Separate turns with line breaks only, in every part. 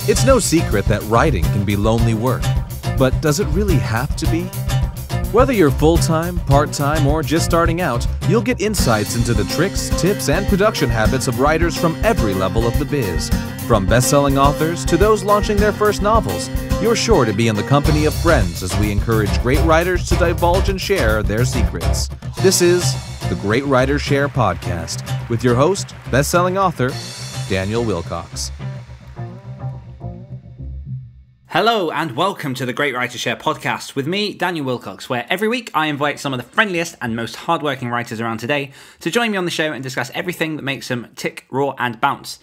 It's no secret that writing can be lonely work, but does it really have to be? Whether you're full-time, part-time, or just starting out, you'll get insights into the tricks, tips, and production habits of writers from every level of the biz. From best-selling authors to those launching their first novels, you're sure to be in the company of friends as we encourage great writers to divulge and share their secrets. This is the Great Writers Share podcast with your host, best-selling author, Daniel Wilcox.
Hello and welcome to the Great Writers Share podcast with me, Daniel Wilcox, where every week I invite some of the friendliest and most hardworking writers around today to join me on the show and discuss everything that makes them tick, roar and bounce.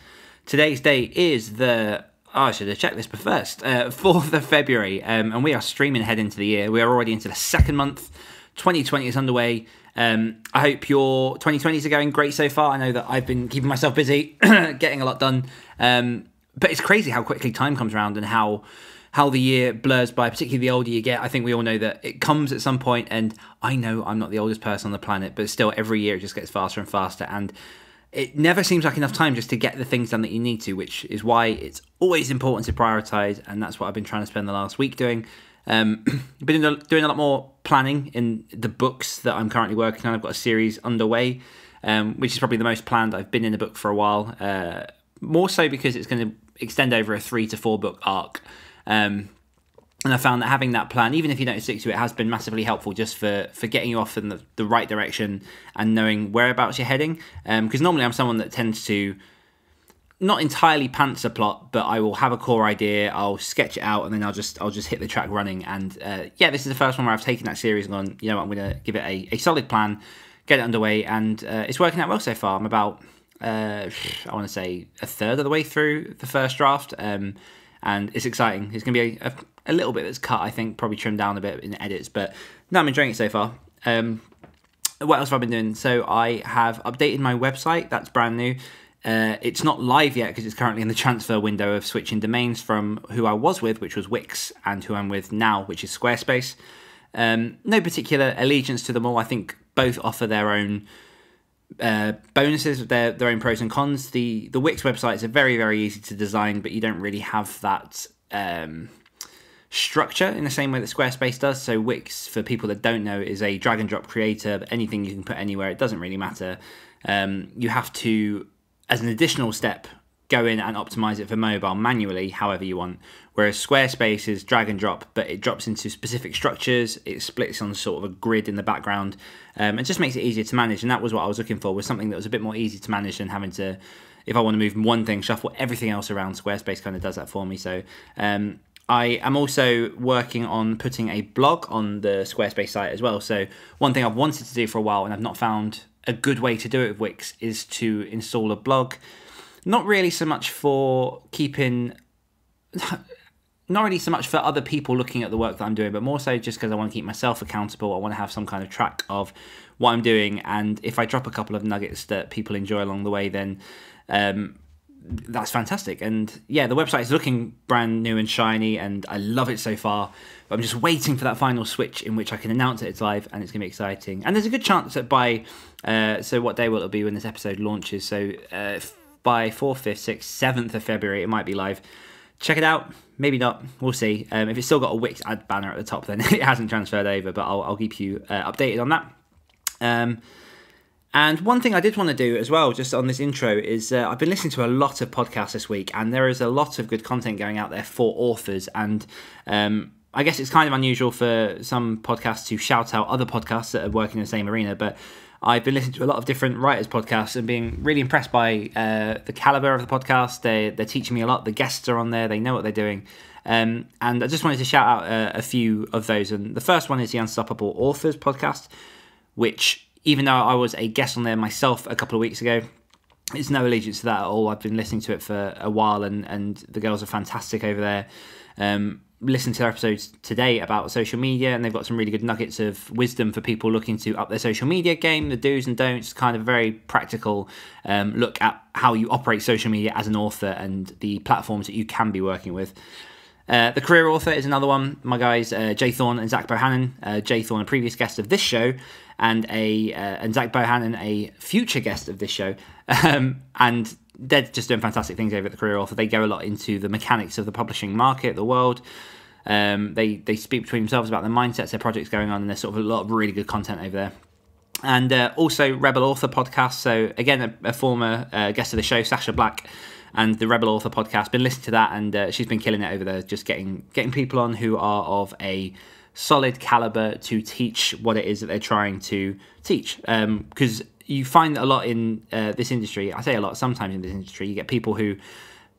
Today's day is I should have checked this first, 4th of February, and we are streaming ahead into the year. We are already into the second month. 2020 is underway. I hope your 2020s are going great so far. I know that I've been keeping myself busy, getting a lot done, but it's crazy how quickly time comes around and how the year blurs by, particularly the older you get. I think we all know that it comes at some point, and I know I'm not the oldest person on the planet, but still every year it just gets faster and faster, and it never seems like enough time just to get the things done that you need to, which is why it's always important to prioritise, and that's what I've been trying to spend the last week doing. Been doing a lot more planning in the books that I'm currently working on. I've got a series underway, which is probably the most planned I've been in a book for a while, more so because it's going to extend over a 3 to 4 book arc. And I found that having that plan, even if you don't stick to it, has been massively helpful just for getting you off in the right direction and knowing whereabouts you're heading. Because normally I'm someone that tends to not entirely pants a plot, but I will have a core idea, I'll sketch it out, and then I'll just hit the track running. And this is the first one where I've taken that series and gone, you know what, I'm going to give it a solid plan, get it underway, and it's working out well so far. I'm about, I want to say, a third of the way through the first draft. And it's exciting. It's going to be a little bit that's cut, I think, probably trimmed down a bit in the edits, but no, I'm enjoying it so far. What else have I been doing? So I have updated my website. That's brand new. It's not live yet because it's currently in the transfer window of switching domains from who I was with, which was Wix, and who I'm with now, which is Squarespace. No particular allegiance to them all. I think both offer their own bonuses, their own pros and cons. The Wix websites are very, very easy to design, but you don't really have that structure in the same way that Squarespace does. So Wix, for people that don't know, is a drag and drop creator, but anything you can put anywhere. It doesn't really matter. You have to, as an additional step, go in and optimize it for mobile manually, however you want. Whereas Squarespace is drag and drop, but it drops into specific structures. It splits on sort of a grid in the background. It just makes it easier to manage. And that was what I was looking for, was something that was a bit more easy to manage than having to, if I want to move one thing, shuffle everything else around. Squarespace kind of does that for me. So I am also working on putting a blog on the Squarespace site as well. So one thing I've wanted to do for a while, and I've not found a good way to do it with Wix, is to install a blog. Not really so much for not really so much for other people looking at the work that I'm doing, but more so just because I want to keep myself accountable. I want to have some kind of track of what I'm doing, and if I drop a couple of nuggets that people enjoy along the way, then that's fantastic. And yeah, the website is looking brand new and shiny, and I love it so far. But I'm just waiting for that final switch in which I can announce that it's live, and it's going to be exciting. And there's a good chance that by, so what day will it be when this episode launches? So by 4th, 5th, 6th, 7th of February, it might be live. Check it out. Maybe not. We'll see. If it's still got a Wix ad banner at the top, then it hasn't transferred over, but I'll keep you updated on that. And one thing I did want to do as well, just on this intro, is I've been listening to a lot of podcasts this week, and there is a lot of good content going out there for authors. And I guess it's kind of unusual for some podcasts to shout out other podcasts that are working in the same arena, but I've been listening to a lot of different writers' podcasts and being really impressed by the caliber of the podcast. They're teaching me a lot. The guests are on there. They know what they're doing. And I just wanted to shout out a few of those. And the first one is the Unstoppable Authors podcast, which, even though I was a guest on there myself a couple of weeks ago, it's no allegiance to that at all. I've been listening to it for a while, and the girls are fantastic over there. Listen to their episodes today about social media, and they've got some really good nuggets of wisdom for people looking to up their social media game, the do's and don'ts, kind of very practical look at how you operate social media as an author and the platforms that you can be working with. The Career Author is another one. My guys, Jay Thorne and Zach Bohannon. Jay Thorne, a previous guest of this show, and Zach Bohannon, a future guest of this show, and they're just doing fantastic things over at the Career Author. They go a lot into the mechanics of the publishing market, the world. They speak between themselves about their mindsets, their projects going on, and there's sort of a lot of really good content over there. And also Rebel Author podcast. So again, a former guest of the show, Sasha Black, and the Rebel Author podcast. Been listening to that, and she's been killing it over there, just getting people on who are of a solid caliber to teach what it is that they're trying to teach. Because you find that a lot in this industry, I say a lot, sometimes in this industry, you get people who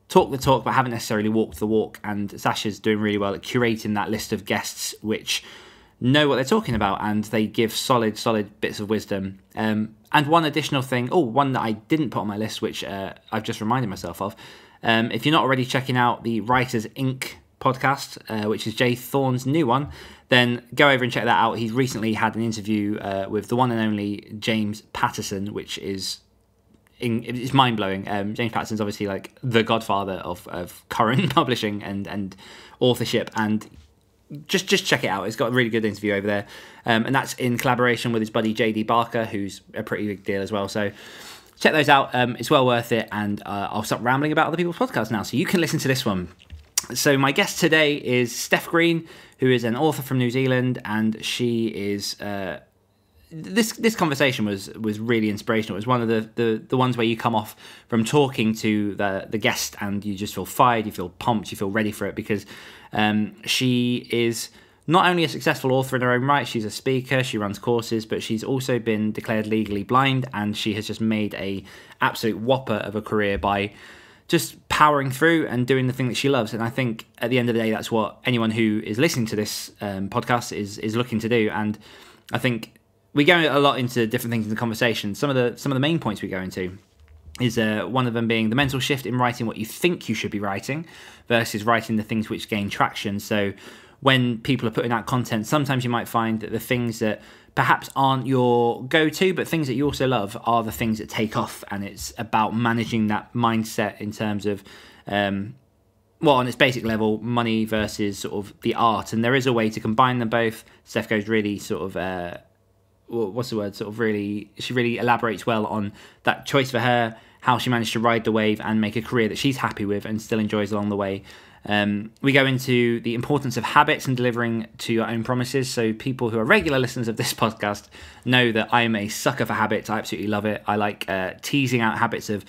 talk the talk but haven't necessarily walked the walk, and Sasha's doing really well at curating that list of guests which know what they're talking about, and they give solid bits of wisdom. And one additional thing, one that I didn't put on my list, which I've just reminded myself of, if you're not already checking out the Writers Inc. podcast, which is Jay Thorne's new one, then go over and check that out. He's recently had an interview with the one and only James Patterson, which is it's mind-blowing. James Patterson's obviously like the godfather of current publishing and authorship, and just check it out. It's got a really good interview over there, and that's in collaboration with his buddy JD Barker, who's a pretty big deal as well. So check those out. It's well worth it, and I'll stop rambling about other people's podcasts now so you can listen to this one. So my guest today is Steph Green, who is an author from New Zealand, and she is this conversation was really inspirational. It was one of the ones where you come off from talking to the guest and you just feel fired, you feel pumped, you feel ready for it, because she is not only a successful author in her own right, she's a speaker, she runs courses, but she's also been declared legally blind, and she has just made a absolute whopper of a career by just powering through and doing the thing that she loves. And I think at the end of the day, that's what anyone who is listening to this podcast is looking to do. And I think we go a lot into different things in the conversation. Some of the main points we go into is one of them being the mental shift in writing what you think you should be writing versus writing the things which gain traction. So when people are putting out content, sometimes you might find that the things that perhaps aren't your go-to, but things that you also love, are the things that take off. And it's about managing that mindset in terms of, on its basic level, money versus sort of the art. And there is a way to combine them both. Steph goes really sort of, she really elaborates well on that choice for her, how she managed to ride the wave and make a career that she's happy with and still enjoys along the way. We go into the importance of habits and delivering to your own promises. So people who are regular listeners of this podcast know that I am a sucker for habits. I absolutely love it. I like teasing out habits of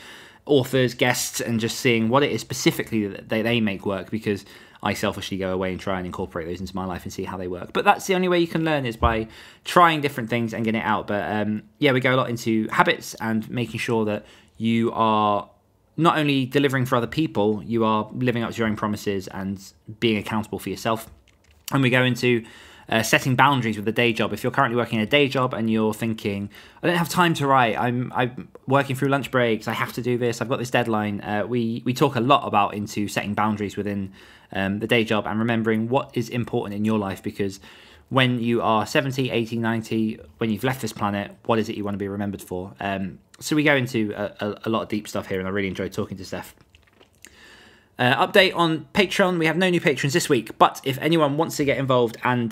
authors, guests, and just seeing what it is specifically that they make work, because I selfishly go away and try and incorporate those into my life and see how they work. But that's the only way you can learn, is by trying different things and getting it out. But we go a lot into habits and making sure that you are not only delivering for other people, you are living up to your own promises and being accountable for yourself. And we go into setting boundaries with the day job. If you're currently working a day job and you're thinking, I don't have time to write, I'm working through lunch breaks, I have to do this, I've got this deadline. We talk a lot about into setting boundaries within the day job and remembering what is important in your life, because when you are 70, 80, 90, when you've left this planet, what is it you want to be remembered for? So we go into a lot of deep stuff here, and I really enjoyed talking to Steph. Update on Patreon. We have no new patrons this week, but if anyone wants to get involved and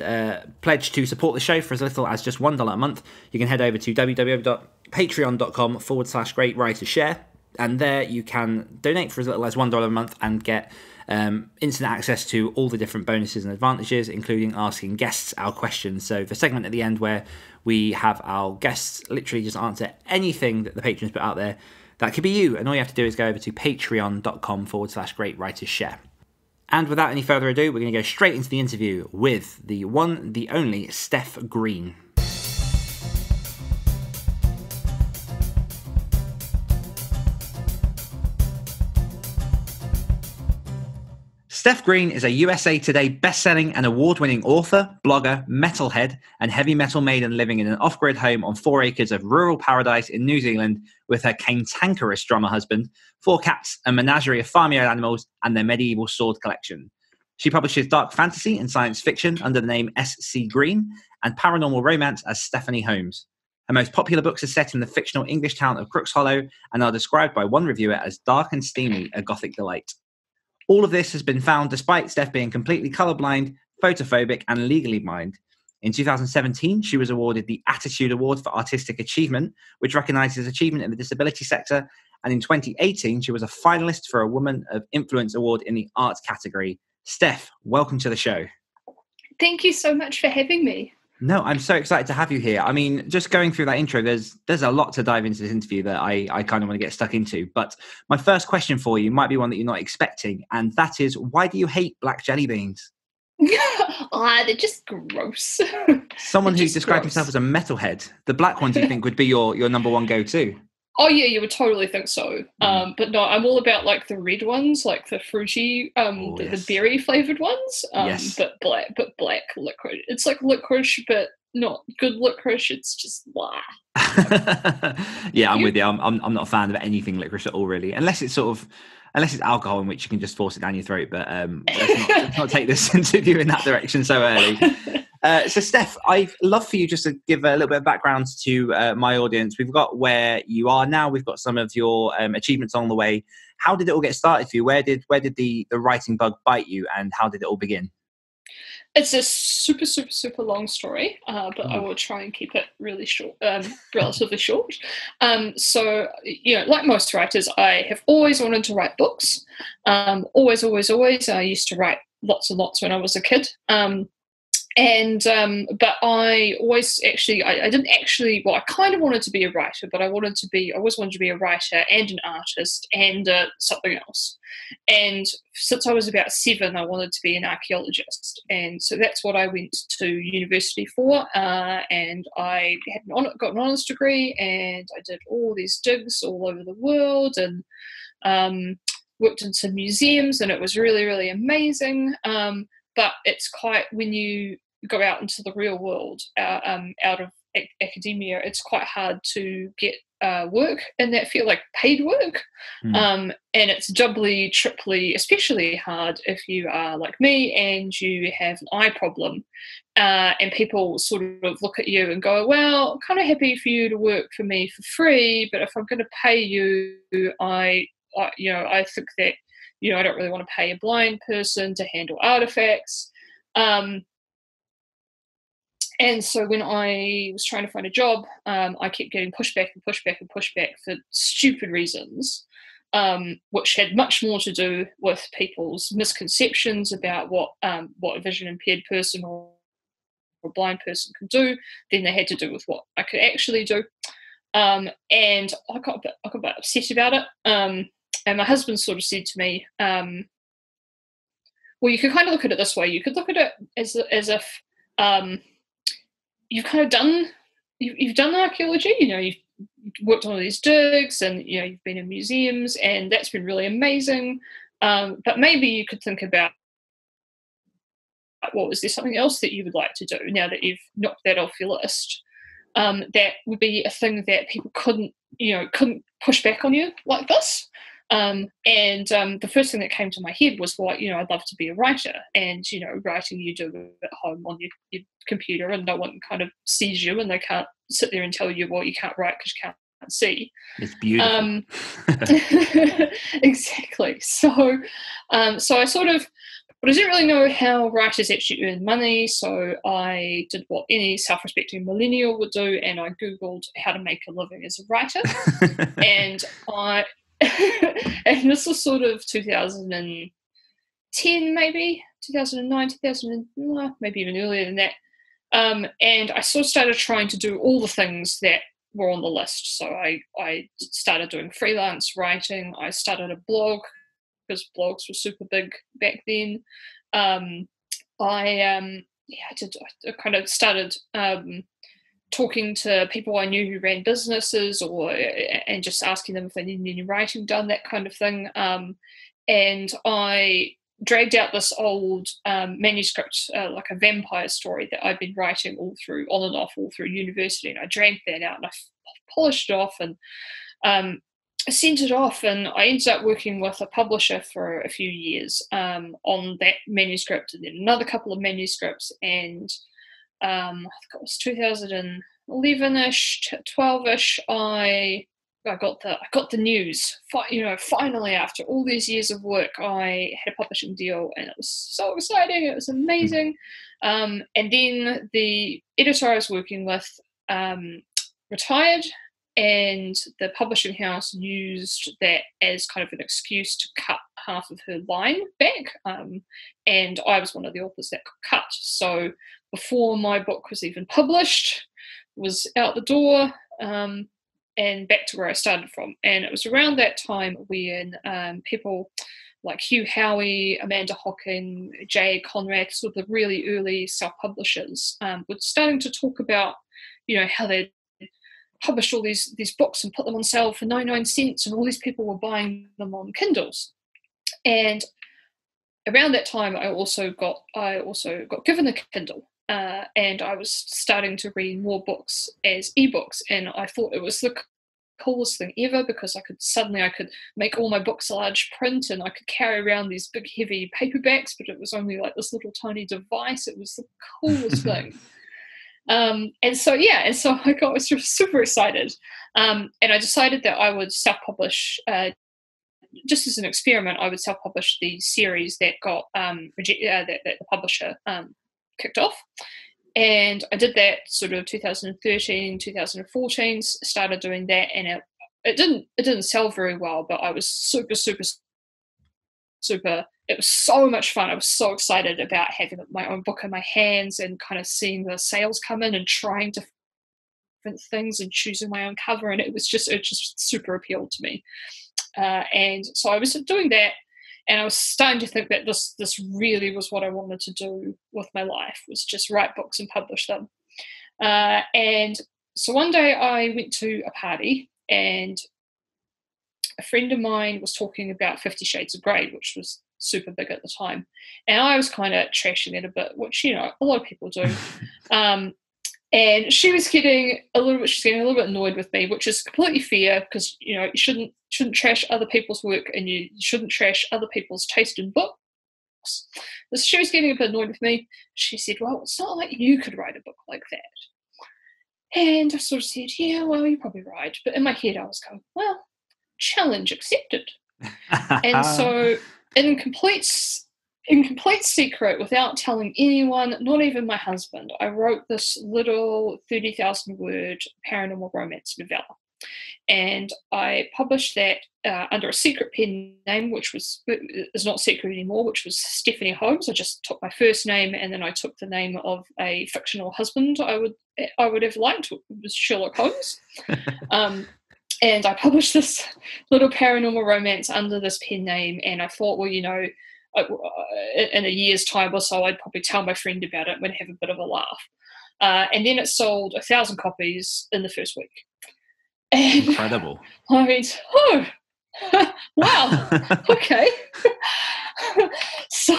pledge to support the show for as little as just $1 a month, you can head over to www.patreon.com/greatwritershare, and there you can donate for as little as $1 a month and get instant access to all the different bonuses and advantages, including asking guests our questions. So the segment at the end where we have our guests literally just answer anything that the patrons put out there, that could be you, and all you have to do is go over to patreon.com/greatwritershare. And without any further ado, we're going to go straight into the interview with the one, the only Steph Green. Steph Green is a USA Today best-selling and award-winning author, blogger, metalhead, and heavy metal maiden living in an off-grid home on 4 acres of rural paradise in New Zealand with her cantankerous drummer husband, 4 cats, a menagerie of farmyard animals, and their medieval sword collection. She publishes dark fantasy and science fiction under the name S.C. Green and paranormal romance as Stephanie Holmes. Her most popular books are set in the fictional English town of Crooks Hollow and are described by one reviewer as dark and steamy, a gothic delight. All of this has been found despite Steph being completely colorblind, photophobic, and legally blind. In 2017, she was awarded the Attitude Award for Artistic Achievement, which recognises achievement in the disability sector. And in 2018, she was a finalist for a Woman of Influence Award in the arts category. Steph, welcome to the show.
Thank you so much for having me.
No, I'm so excited to have you here. I mean, just going through that intro, there's a lot to dive into this interview that I kind of want to get stuck into. But my first question for you might be one that you're not expecting, and that is, why do you hate black jelly beans?
They're just gross.
Someone who described himself as a metalhead, the black ones you think would be your number one go-to?
Oh yeah, you would totally think so. But no, I'm all about like the red ones, like the fruity, the berry flavored ones.
Yes.
But black licorice. It's like licorice, but not good licorice. It's just blah.
Yeah, I'm with you. I'm not a fan of anything licorice at all, really, unless it's alcohol, in which you can just force it down your throat. But let's not take this interview in that direction so early. So, Steph, I'd love for you just to give a little bit of background to my audience. We've got where you are now. We've got some of your achievements along the way. How did it all get started for you? Where did the writing bug bite you, and how did it all begin?
It's a super, super, super long story, but I will try and keep it really short, relatively short. So, like most writers, I have always wanted to write books. Always. I used to write lots and lots when I was a kid. But I always I didn't actually, well, I kind of wanted to be a writer, but I always wanted to be a writer and an artist and something else. And since I was about 7, I wanted to be an archaeologist. And so that's what I went to university for. And I got an honours degree, and I did all these digs all over the world, and worked in some museums, and it was really, really amazing. But it's quite, when you go out into the real world, out of academia, it's quite hard to get work in that field, like paid work. And it's doubly, triply, especially hard if you are like me and you have an eye problem. And people sort of look at you and go, well, I'm kind of happy for you to work for me for free, but if I'm going to pay you, I think that, I don't really want to pay a blind person to handle artifacts. And so when I was trying to find a job, I kept getting pushback for stupid reasons, which had much more to do with people's misconceptions about what a vision impaired person or a blind person can do than they had to do with what I could actually do. And I got a bit upset about it. And my husband sort of said to me, well, you could kind of look at it this way. You could look at it as if you've kind of you've done archaeology. You've worked on all these digs, and you've been in museums, and that's been really amazing. But maybe you could think about, was there something else that you would like to do now that you've knocked that off your list? That would be a thing that people couldn't push back on you like this. And the first thing that came to my head was, well, I'd love to be a writer, and writing you do at home on your computer, and no one kind of sees you, and they can't sit there and tell you, well, you can't write because you can't see.
It's beautiful.
Exactly. So I sort of, but I didn't really know how writers actually earn money, so I did what any self-respecting millennial would do, and I Googled how to make a living as a writer. And and this was sort of 2010, maybe 2009, maybe even earlier than that. And I sort of started trying to do all the things that were on the list. So I started doing freelance writing. I started a blog because blogs were super big back then. I kind of started talking to people I knew who ran businesses, and just asking them if they needed any writing done, that kind of thing. And I dragged out this old manuscript, like a vampire story that I'd been writing on and off all through university, and I dragged that out and I polished it off and sent it off, and I ended up working with a publisher for a few years on that manuscript, and then another couple of manuscripts, and I think it was 2011-ish, 12-ish, I I got the news. Finally, after all these years of work, I had a publishing deal, and it was so exciting. It was amazing. And then the editor I was working with retired, and the publishing house used that as kind of an excuse to cut half of her line back. And I was one of the authors that got cut. So before my book was even published, was out the door. And back to where I started from. And it was around that time when people like Hugh Howey, Amanda Hockin, J.A. Conrad, sort of the really early self-publishers, were starting to talk about, how they published all these books and put them on sale for 99 cents, and all these people were buying them on Kindles. And around that time, I also got given a Kindle. And I was starting to read more books as ebooks, and I thought it was the coolest thing ever, because I could make all my books large print, and I could carry around these big heavy paperbacks, but it was only like this little tiny device. It was the coolest thing. And so I was super excited, and I decided that I would self-publish. Just as an experiment, I would self-publish the series that got that the publisher kicked off. And I did that sort of 2013, 2014, started doing that, and it didn't sell very well, but I was super, it was so much fun. I was so excited about having my own book in my hands and kind of seeing the sales come in and trying different things and choosing my own cover, and it just super appealed to me. And so I was doing that, and I was starting to think that this really was what I wanted to do with my life, was just write books and publish them. And so one day I went to a party, and a friend of mine was talking about 50 Shades of Grey, which was super big at the time. And I was kind of trashing it a bit, which, a lot of people do. And she was getting a little bit annoyed with me, which is completely fair, because, you shouldn't trash other people's work, and you shouldn't trash other people's taste in books. So she was getting a bit annoyed with me. She said, well, it's not like you could write a book like that. And I sort of said, yeah, well, you're probably right. But in my head, I was going, well, challenge accepted. And so in complete secret, without telling anyone, not even my husband, I wrote this little 30,000 word paranormal romance novella. And I published that under a secret pen name, which is not secret anymore, which was Stephanie Holmes. I just took my first name, and then I took the name of a fictional husband I would have liked, which was Sherlock Holmes. And I published this little paranormal romance under this pen name, and I thought, well, in a year's time or so, I'd probably tell my friend about it and we'd have a bit of a laugh. And then it sold 1,000 copies in the first week. And
incredible.
I went, oh, wow, okay. So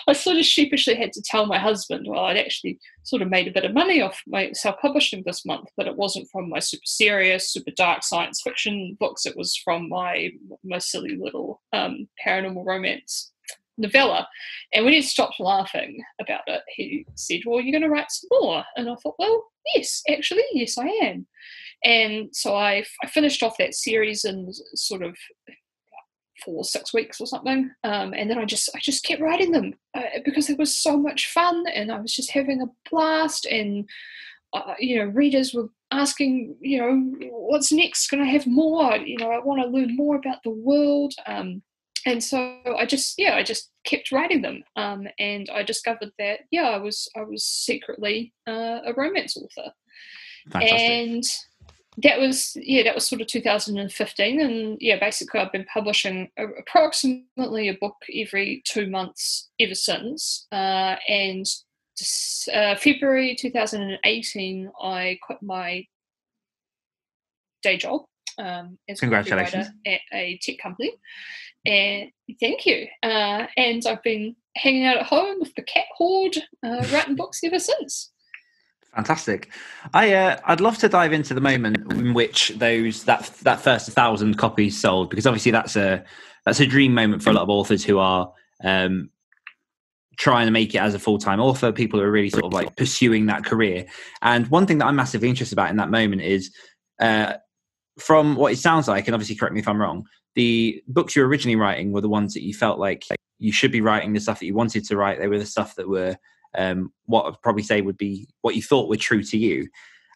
I sort of sheepishly had to tell my husband, well, I'd actually sort of made a bit of money off my self-publishing this month, but it wasn't from my super serious, super dark science fiction books. It was from my silly little paranormal romance novella. And when he stopped laughing about it, he said, well, you're going to write some more? And I thought, well, yes, I am. And so I finished off that series in sort of 4 or 6 weeks or something, and then I just kept writing them because it was so much fun, and I was just having a blast. And readers were asking, what's next? Can I have more? I want to learn more about the world. And so I just kept writing them, and I discovered that I was secretly a romance author.
Fantastic.
And that was sort of 2015, and basically I've been publishing approximately a book every 2 months ever since. And February 2018, I quit my day job as a copywriter at a tech company. And thank you. And I've been hanging out at home with the cat horde, writing books ever since.
Fantastic. I'd love to dive into the moment in which that first 1,000 copies sold, because obviously that's a dream moment for a lot of authors who are trying to make it as a full-time author, people who are really sort of like pursuing that career. And one thing that I'm massively interested about in that moment is from what it sounds like, and obviously correct me if I'm wrong, the books you were originally writing were the ones that you felt like you should be writing, the stuff that you wanted to write. They were the stuff that were what I'd probably say would be what you thought were true to you.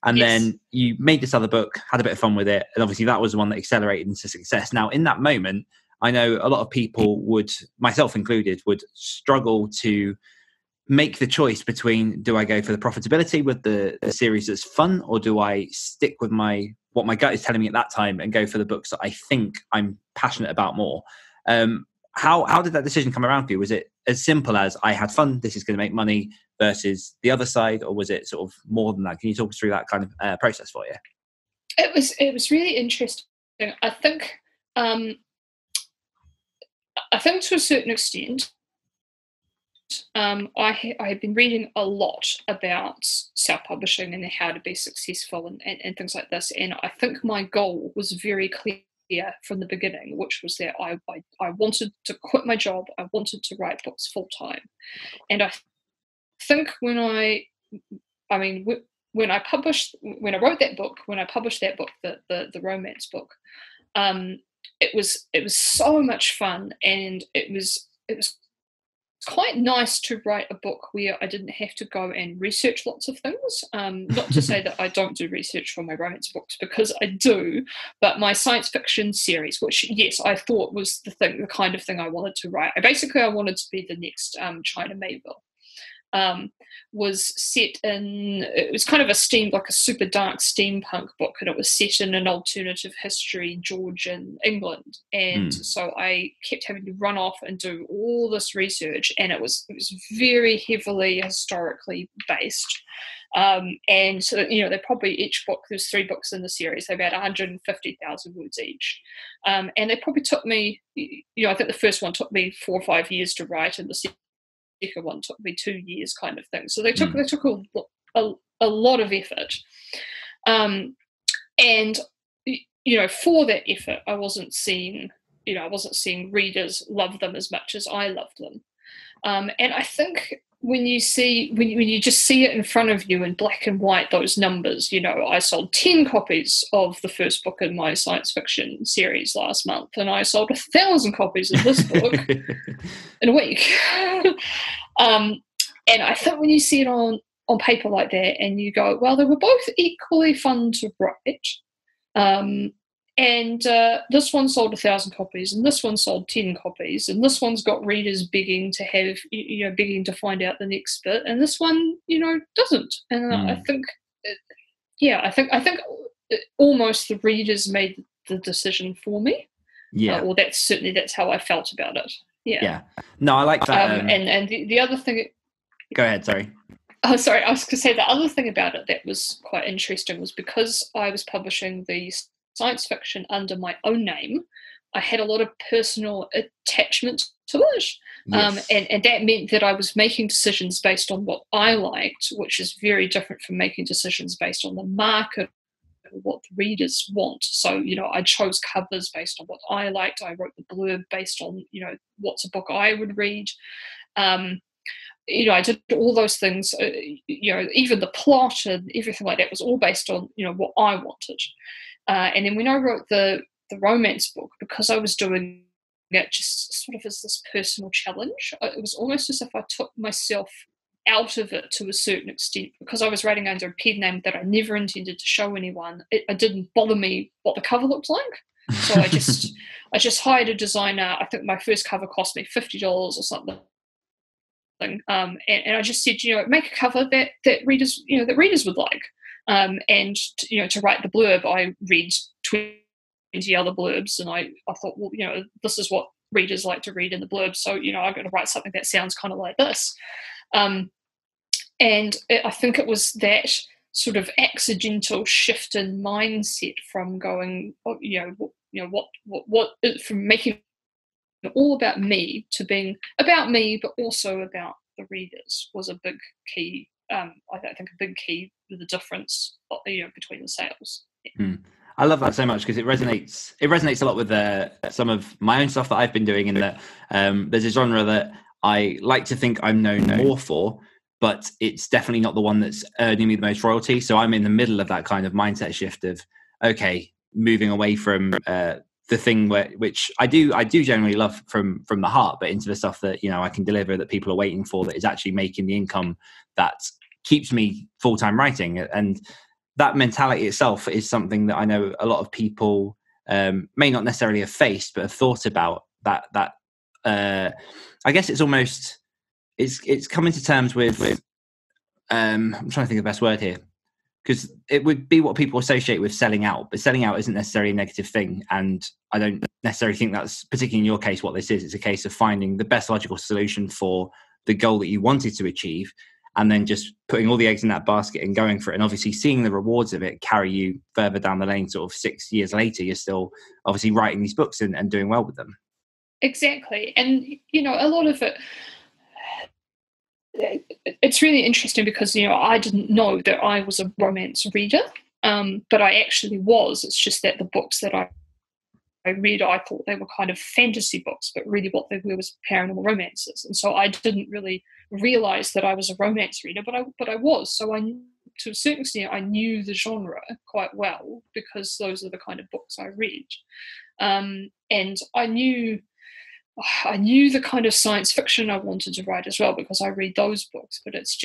And then you made this other book, had a bit of fun with it, and obviously that was the one that accelerated into success. Now, in that moment, I know a lot of people would, myself included, would struggle to make the choice between, do I go for the profitability with the series that's fun, or do I stick with what my gut is telling me at that time and go for the books that I think I'm passionate about more? How did that decision come around for you? Was it as simple as, I had fun, this is going to make money, versus the other side, or was it sort of more than that? Can you talk us through that kind of process for you?
It was really interesting. I think to a certain extent, I had been reading a lot about self-publishing and how to be successful and things like this, and I think my goal was very clear from the beginning, which was that I wanted to quit my job. I wanted to write books full time, and I think when I published that book, the romance book, it was so much fun, and it was quite nice to write a book where I didn't have to go and research lots of things. Not to say that I don't do research for my romance books, because I do, but my science fiction series, which, yes, I thought was the kind of thing I wanted to write. I wanted to be the next China Mayville. Was set in, it was kind of like a super dark steampunk book, and it was set in an alternative history Georgian England, and so I kept having to run off and do all this research, and it was very heavily historically based, and so they probably, each book, there's 3 books in the series, they're about 150,000 words each, and they probably took me, I think the first one took me 4 or 5 years to write, and the second one took me 2 years, kind of thing. So they took a lot of effort, and for that effort, I wasn't seeing readers love them as much as I loved them, and I think when you just see it in front of you in black and white, those numbers, I sold 10 copies of the first book in my science fiction series last month, and I sold 1,000 copies of this book in a week. And I think when you see it on paper like that, and you go, well, they were both equally fun to write, and this one sold 1,000 copies, and this one sold 10 copies, and this one's got readers begging to have, begging to find out the next bit, and this one, doesn't. And I think almost the readers made the decision for me. Yeah. Or that's how I felt about it. Yeah.
Yeah. No, I like that.
And the other thing.
Go ahead. Sorry.
Oh, sorry. I was going to say the other thing about it that was quite interesting was, because I was publishing the science fiction under my own name, I had a lot of personal attachment to it. Yes. And that meant that I was making decisions based on what I liked, which is very different from making decisions based on the market, what the readers want. So, I chose covers based on what I liked. I wrote the blurb based on, what's a book I would read. I did all those things, even the plot and everything like that was all based on, what I wanted. And then when I wrote the romance book, because I was doing it just sort of as this personal challenge, it was almost as if I took myself out of it to a certain extent, because I was writing under a pen name that I never intended to show anyone. It didn't bother me what the cover looked like. So I just hired a designer. I think my first cover cost me $50 or something. And I just said, make a cover that readers would like. And to write the blurb, I read 20 other blurbs, and I thought, well, this is what readers like to read in the blurb, so I'm going to write something that sounds kind of like this. And I think it was that sort of accidental shift in mindset from going, from making it all about me to being about me, but also about the readers, was a big key. I think a big key to the difference, between the sales. Yeah.
I love that so much, because it resonates a lot with some of my own stuff that I've been doing, in that there's a genre that I like to think I'm known more for, but it's definitely not the one that's earning me the most royalty. So I'm in the middle of that kind of mindset shift of, okay, moving away from the thing which I do generally love from the heart, but into the stuff that, you know, I can deliver, that people are waiting for, that is actually making the income that keeps me full-time writing. And that mentality itself is something that I know a lot of people may not necessarily have faced, but have thought about. That I guess it's almost it's coming to terms with I'm trying to think of the best word here, because it would be what people associate with selling out, but selling out isn't necessarily a negative thing. And I don't necessarily think that's particularly in your case what this is. It's a case of finding the best logical solution for the goal that you wanted to achieve, and then just putting all the eggs in that basket and going for it. And obviously seeing the rewards of it carry you further down the lane. Sort of 6 years later, you're still obviously writing these books and doing well with them.
Exactly. And, you know, a lot of it's really interesting because, you know, I didn't know that I was a romance reader, but I actually was. It's just that the books that I read, I thought they were kind of fantasy books, but really what they were was paranormal romances. And so I didn't really realize that I was a romance reader, but I was. So to a certain extent, I knew the genre quite well because those are the kind of books I read. And I knew the kind of science fiction I wanted to write as well because I read those books, but it's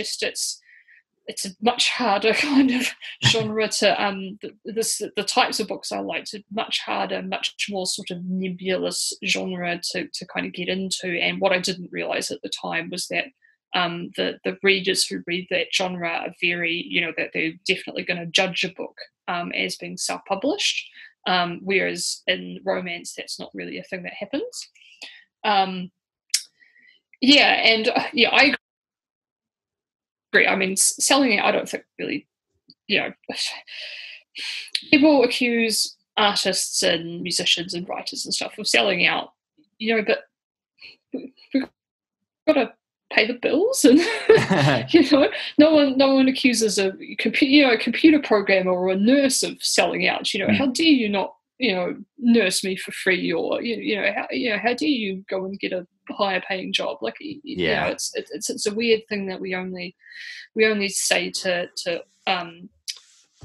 a much harder kind of genre to the types of books I like to much harder, much more sort of nebulous genre to kind of get into. And what I didn't realize at the time was that the readers who read that genre are very, you know, that they're definitely going to judge a book as being self-published, whereas in romance that's not really a thing that happens. I agree. I mean, selling it, I don't think really, you know, people accuse artists and musicians and writers and stuff of selling out, you know, but we've got to pay the bills, and you know, no one accuses a computer programmer or a nurse of selling out. You know, how dare you not, you know, nurse me for free, or how dare you go and get a higher paying job? Like, you know, it's a weird thing that we only say to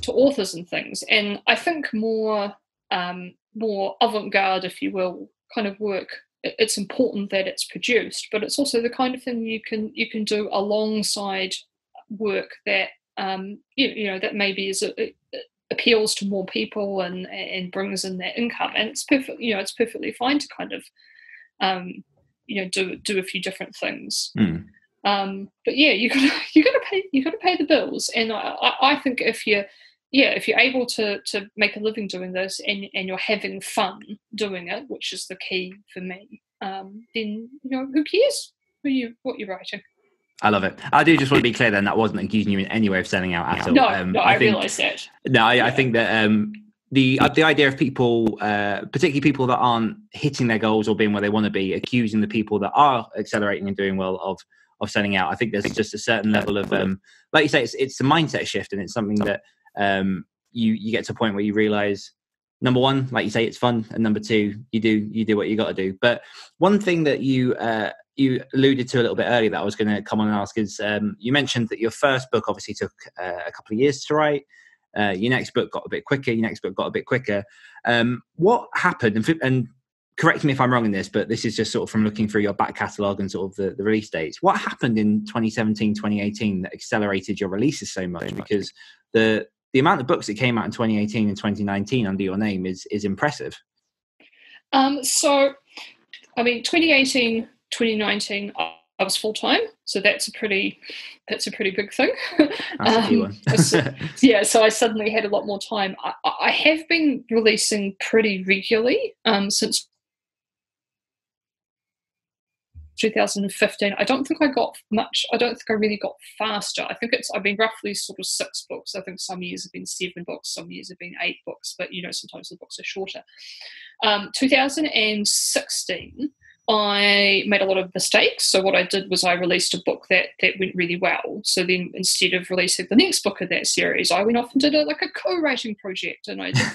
authors and things. And I think more avant-garde, if you will, kind of work. It's important that it's produced, but it's also the kind of thing you can do alongside work that you know, that maybe appeals to more people and brings in that income. And it's perfect, you know, it's perfectly fine to kind of you know, do a few different things. But yeah, you gotta pay the bills. And I think if you're able to make a living doing this and you're having fun doing it, which is the key for me, then, you know, who cares what you're writing?
I love it. I do just want to be clear then, that wasn't accusing you in any way of selling out at all.
No, I realise that.
No, I think that the idea of people, particularly people that aren't hitting their goals or being where they want to be, accusing the people that are accelerating and doing well of selling out. I think there's just a certain level of, like you say, it's a mindset shift, and it's something that you get to a point where you realise, number one, like you say, it's fun, and number two, you do what you got to do. But one thing that you alluded to a little bit earlier that I was going to come on and ask is, you mentioned that your first book obviously took a couple of years to write. Your next book got a bit quicker. What happened? And correct me if I'm wrong in this, but this is just sort of from looking through your back catalogue and sort of the release dates. What happened in 2017, 2018 that accelerated your releases so much? Because the amount of books that came out in 2018 and 2019 under your name is impressive.
So, I mean, 2018, 2019, I was full-time, so that's a pretty big thing.
That's a key one.
So I suddenly had a lot more time. I have been releasing pretty regularly since 2015. I don't think I really got faster. I think I've been roughly sort of 6 books. I think some years have been 7 books, some years have been 8 books, but, you know, sometimes the books are shorter. 2016, I made a lot of mistakes. So what I did was I released a book that went really well. So then instead of releasing the next book of that series, I went off and did a co-writing project, and I did,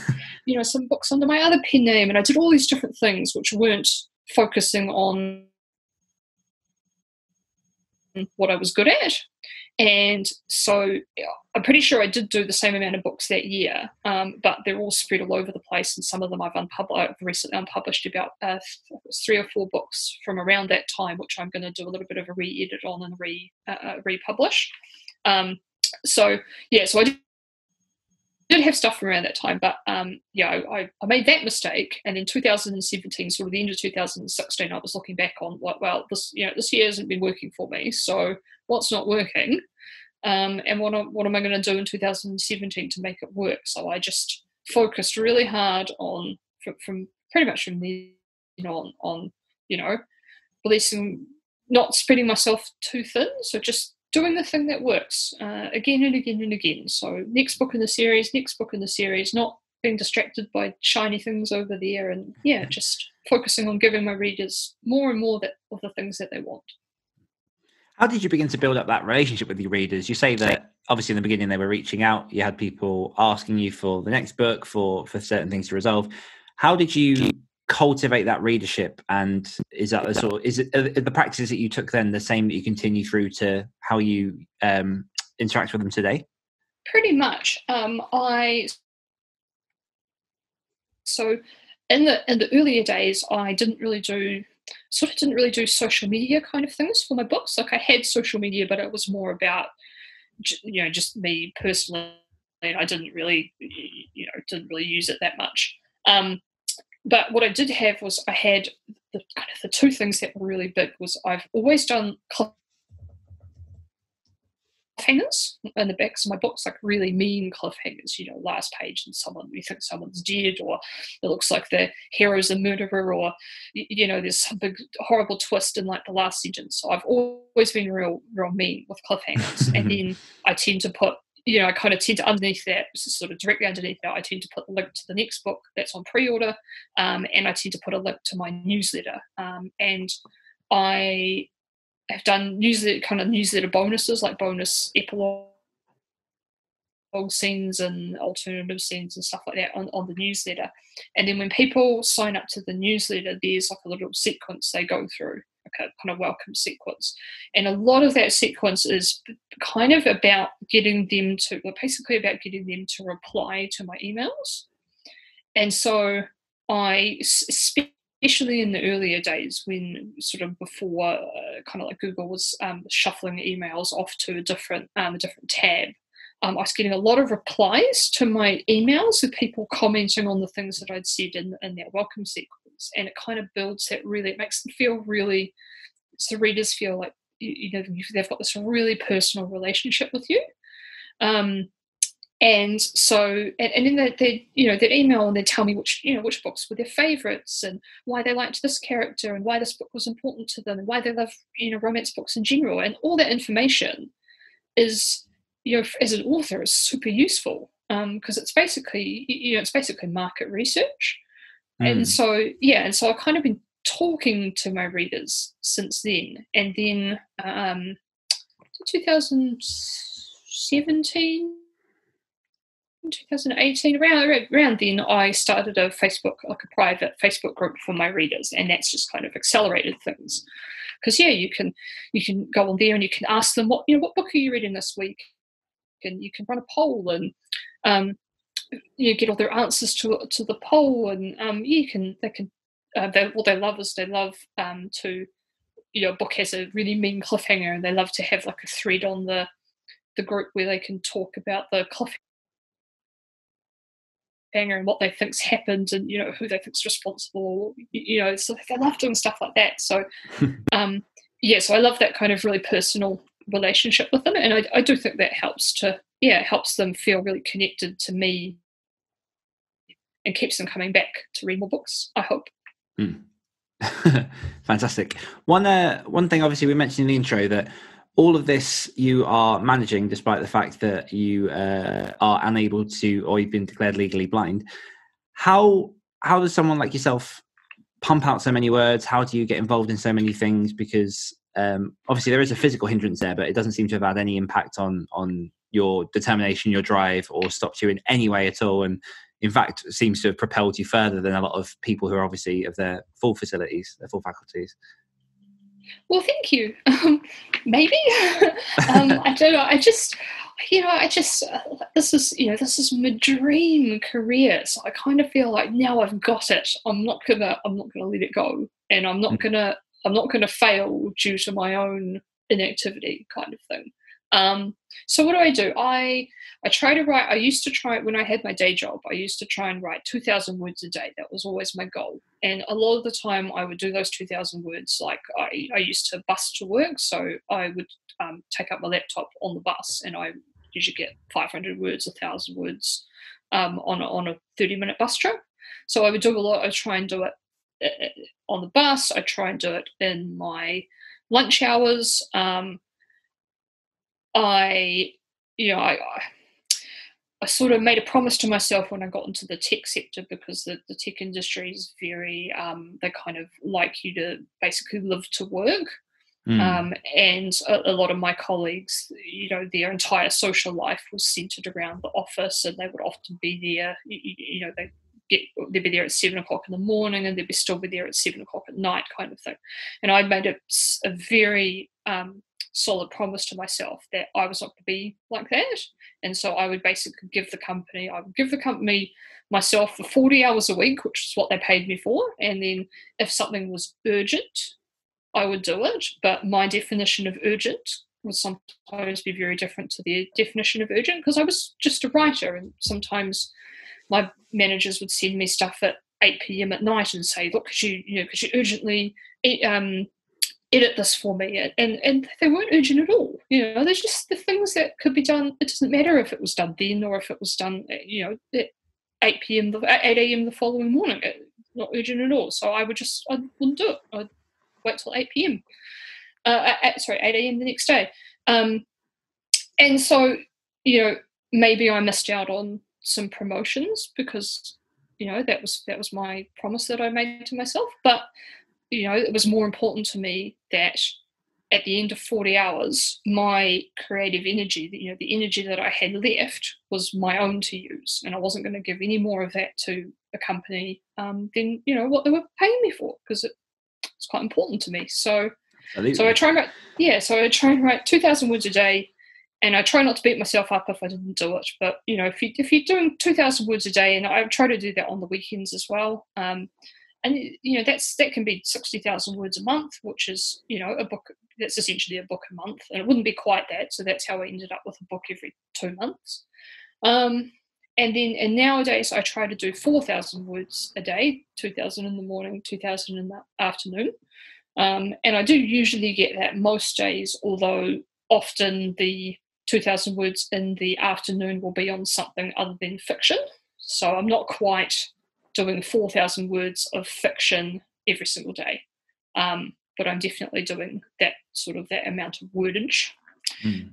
you know, some books under my other pen name, and I did all these different things which weren't focusing on what I was good at. And so I'm pretty sure I did do the same amount of books that year, but they're all spread all over the place, and some of them I've recently unpublished about 3 or 4 books from around that time, which I'm going to do a little bit of a re-edit on and republish. So I did have stuff from around that time, but I made that mistake, and in 2017, sort of the end of 2016, I was looking back on this year hasn't been working for me, so what's not working, and what am I going to do in 2017 to make it work? So I just focused really hard on from pretty much from then on releasing, not spreading myself too thin, so just doing the thing that works again and again and again. So next book in the series, not being distracted by shiny things over there, and just focusing on giving my readers more and more of the things that they want.
How did you begin to build up that relationship with your readers? You say that obviously in the beginning they were reaching out, you had people asking you for the next book, for certain things to resolve. How did you cultivate that readership, and is that the practices that you took then the same that you continue through to how you interact with them today?
Pretty much. So in the earlier days, I didn't really do social media kind of things for my books. Like I had social media, but it was more about just me personally, and I didn't really use it that much. But what I did have was I had the 2 things that were really big was I've always done cliffhangers in the backs of my books, like really mean cliffhangers, last page and you think someone's dead, or it looks like the hero's a murderer, or there's some big horrible twist in like the last sentence. So I've always been real mean with cliffhangers. And then I tend to put underneath that, sort of directly underneath that, I tend to put the link to the next book that's on pre-order, and I tend to put a link to my newsletter. And I have done newsletter bonuses, like bonus epilogue scenes and alternative scenes and stuff like that on the newsletter. And then when people sign up to the newsletter, there's like a little sequence they go through, like a kind of welcome sequence. And a lot of that sequence is kind of about getting them to reply to my emails. And so especially in the earlier days, when sort of before kind of like Google was shuffling emails off to a different tab, I was getting a lot of replies to my emails of people commenting on the things that I'd said in that welcome sequence. And it kind of builds that it makes them feel really, so readers feel like, they've got this really personal relationship with you. And so, and then they email and they tell me which books were their favourites and why they liked this character and why this book was important to them and why they love, romance books in general. And all that information is, as an author, is super useful because it's basically market research. And so I've kind of been talking to my readers since then. And then 2017, 2018, around then, I started a private Facebook group for my readers, and that's just kind of accelerated things. Because you can go on there and you can ask them what book are you reading this week, and you can run a poll and get all their answers to the poll, and what they love is a book has a really mean cliffhanger, and they love to have like a thread on the group where they can talk about the cliffhanger and what they think's happened, and who they think's responsible. So they love doing stuff like that. So so I love that kind of really personal relationship with them, and I do think that helps them feel really connected to me and keeps them coming back to read more books, I hope.
Fantastic. One thing, obviously, we mentioned in the intro that all of this you are managing despite the fact that you are unable to, or you've been declared legally blind. How does someone like yourself pump out so many words? How do you get involved in so many things? Because obviously there is a physical hindrance there, but it doesn't seem to have had any impact on your determination, your drive, or stopped you in any way at all. And in fact, it seems to have propelled you further than a lot of people who are obviously of their full facilities, their full faculties.
Well, thank you. Maybe. I don't know. This is my dream career. So I kind of feel like now I've got it. I'm not gonna let it go, and I'm not gonna fail due to my own inactivity, kind of thing. So what do? I try to write. I used to try when I had my day job. I used to try and write 2,000 words a day. That was always my goal. And a lot of the time, I would do those 2,000 words. Like I used to bus to work, so I would take up my laptop on the bus, and I usually get 500 words, 1,000 words on a 30-minute bus trip. So I would do a lot. I try and do it on the bus. I try and do it in my lunch hours. I sort of made a promise to myself when I got into the tech sector, because the tech industry is very, they kind of like you to basically live to work. And a lot of my colleagues, their entire social life was centered around the office, and they would often be there, they'd be there at 7 o'clock in the morning, and they'd still be there at 7 o'clock at night, kind of thing. And I made a very solid promise to myself that I was not going to be like that. And so I would basically give the company myself for 40 hours a week, which is what they paid me for. And then if something was urgent, I would do it. But my definition of urgent would sometimes be very different to their definition of urgent, because I was just a writer, and sometimes my managers would send me stuff at 8 p.m. at night and say, look, could you urgently edit this for me, and they weren't urgent at all. There's just the things that could be done. It doesn't matter if it was done then or if it was done, at 8 a.m. the following morning. It's not urgent at all. So I wouldn't do it. I'd wait till 8 p.m. 8 a.m. the next day. And so, maybe I missed out on some promotions because, that was my promise that I made to myself. But it was more important to me that at the end of 40 hours, my creative energy, the energy that I had left, was my own to use. And I wasn't going to give any more of that to a company than, what they were paying me for, because it's quite important to me. So I try and write 2,000 words a day, and I try not to beat myself up if I didn't do it. But, if you're doing 2,000 words a day, and I try to do that on the weekends as well, and that can be 60,000 words a month, which is a book. That's essentially a book a month, and it wouldn't be quite that. So that's how I ended up with a book every 2 months. And nowadays I try to do 4,000 words a day, 2,000 in the morning, 2,000 in the afternoon. And I do usually get that most days, although often the 2,000 words in the afternoon will be on something other than fiction. So I'm not quite doing 4,000 words of fiction every single day. But I'm definitely doing that amount of wordage. And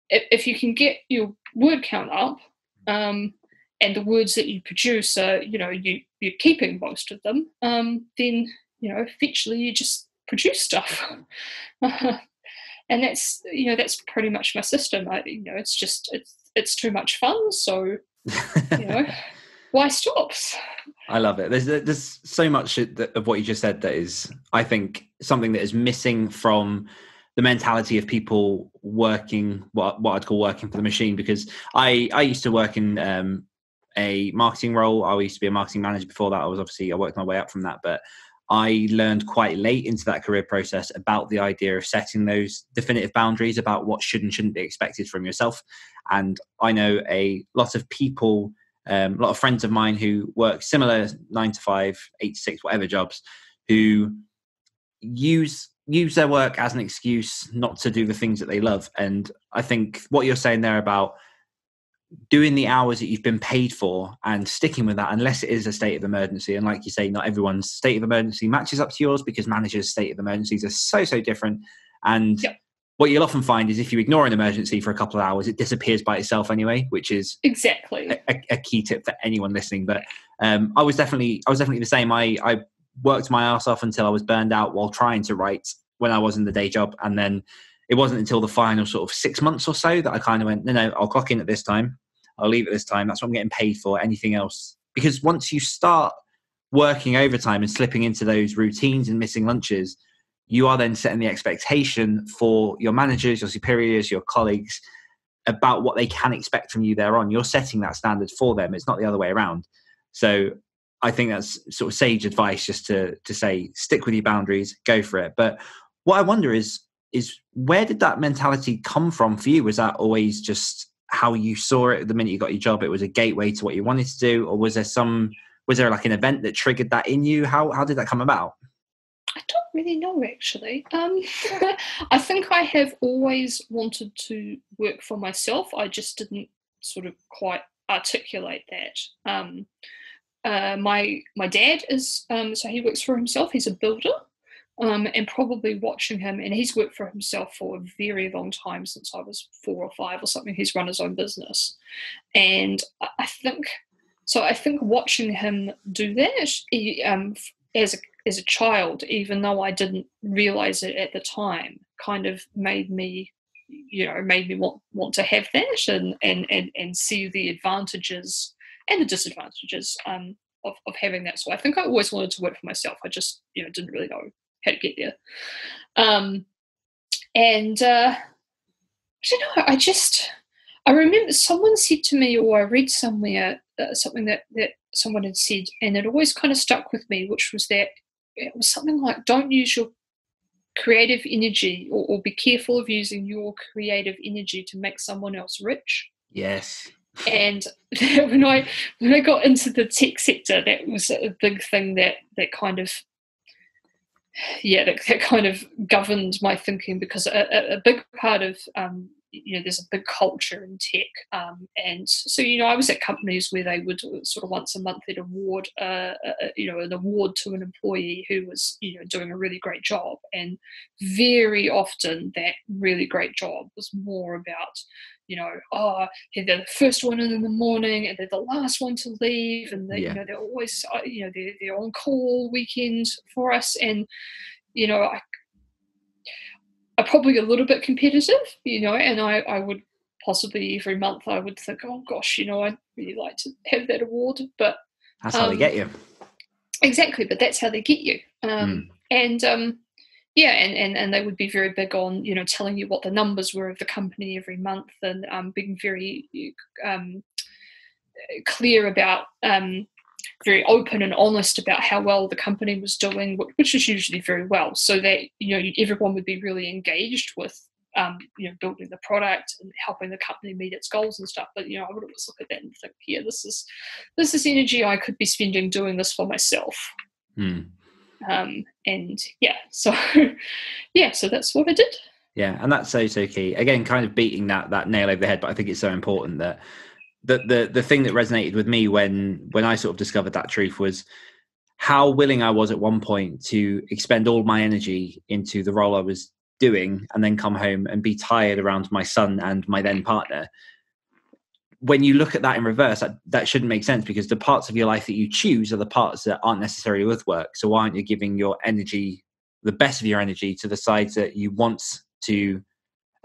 if you can get your word count up, and the words that you produce are, you're keeping most of them, then eventually you just produce stuff. And that's pretty much my system. It's too much fun, so why stop?
I love it. There's so much of what you just said that is, I think, something that is missing from the mentality of people working what I'd call working for the machine. Because I used to work in a marketing role. I used to be a marketing manager before that. I worked my way up from that, but I learned quite late into that career process about the idea of setting those definitive boundaries about what should and shouldn't be expected from yourself. And I know a lot of people, a lot of friends of mine who work similar 9 to 5, 8 to 6, whatever jobs, who use their work as an excuse not to do the things that they love. And I think what you're saying there about doing the hours that you've been paid for and sticking with that, unless it is a state of emergency. And like you say, not everyone's state of emergency matches up to yours, because managers' state of emergencies are so different. And what you'll often find is if you ignore an emergency for a couple of hours, it disappears by itself anyway, which is
exactly
a key tip for anyone listening. But I was definitely the same. I worked my ass off until I was burned out while trying to write when I was in the day job. And then it wasn't until the final sort of 6 months or so that I kind of went, no, I'll clock in at this time. I'll leave at this time. That's what I'm getting paid for. Anything else? Because once you start working overtime and slipping into those routines and missing lunches, you are then setting the expectation for your managers, your superiors, your colleagues about what they can expect from you thereon. You're setting that standard for them. It's not the other way around. So I think that's sort of sage advice, just to say, stick with your boundaries, go for it. But what I wonder is where did that mentality come from for you? Was that always just how you saw it the minute you got your job? It was a gateway to what you wanted to do? Or was there like an event that triggered that in you? How did that come about?
I don't really know, actually. I think I have always wanted to work for myself. I just didn't sort of quite articulate that. My dad is, so he works for himself. He's a builder. And probably watching him, and he's worked for himself for a very long time, since I was 4 or 5 or something. He's run his own business. And I think watching him do that, as a child, even though I didn't realize it at the time, kind of made me want to have that, and see the advantages and the disadvantages of having that. So I think I always wanted to work for myself. I just didn't really know how to get there. I remember someone said to me, or I read somewhere something that someone had said, and it always kind of stuck with me, which was that it was something like, don't use your creative energy, or be careful of using your creative energy to make someone else rich.
Yes.
And when I got into the tech sector, that was a big thing that kind of that kind of governed my thinking, because a big part of there's a big culture in tech, and so I was at companies where they would sort of once a month they'd award an award to an employee who was doing a really great job, and very often that really great job was more about they're the first one in the morning and they're the last one to leave, and they're always they're on call weekend for us, and I'm probably a little bit competitive, and I would possibly every month I would think, oh gosh, I'd really like to have that award, but
that's how they get you.
Exactly, but that's how they get you. And they would be very big on, telling you what the numbers were of the company every month, and being very clear about, very open and honest about how well the company was doing, which is usually very well, so that, everyone would be really engaged with, building the product and helping the company meet its goals and stuff. But, I would always look at that and think, yeah, this is energy I could be spending doing this for myself. So that's what I did.
Yeah, and that's so key. Again, kind of beating that nail over the head, but I think it's so important that the thing that resonated with me when I sort of discovered that truth was how willing I was at one point to expend all my energy into the role I was doing, and then come home and be tired around my son and my then partner. When you look at that in reverse, that shouldn't make sense, because the parts of your life that you choose are the parts that aren't necessarily with work. So why aren't you giving your energy, the best of your energy, to the sides that you want to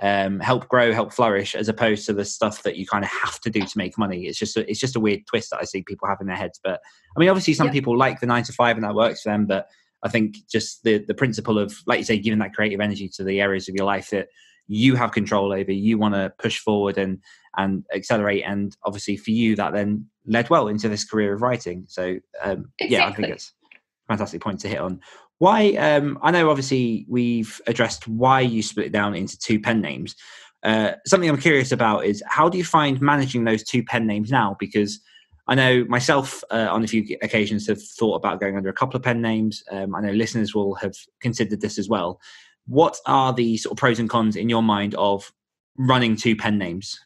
help grow, help flourish, as opposed to the stuff that you kind of have to do to make money? It's just a weird twist that I see people have in their heads. But I mean, obviously some people like the 9 to 5 and that works for them, but I think just the principle of, like you say, giving that creative energy to the areas of your life that you have control over, you want to push forward and accelerate. And obviously for you, that then led well into this career of writing. So
Exactly.
I think it's a fantastic point to hit on. Why, I know obviously we've addressed why you split it down into 2 pen names. Something I'm curious about is, how do you find managing those 2 pen names now? Because I know myself on a few occasions have thought about going under a couple of pen names. I know listeners will have considered this as well. What are the sort of pros and cons in your mind of running 2 pen names?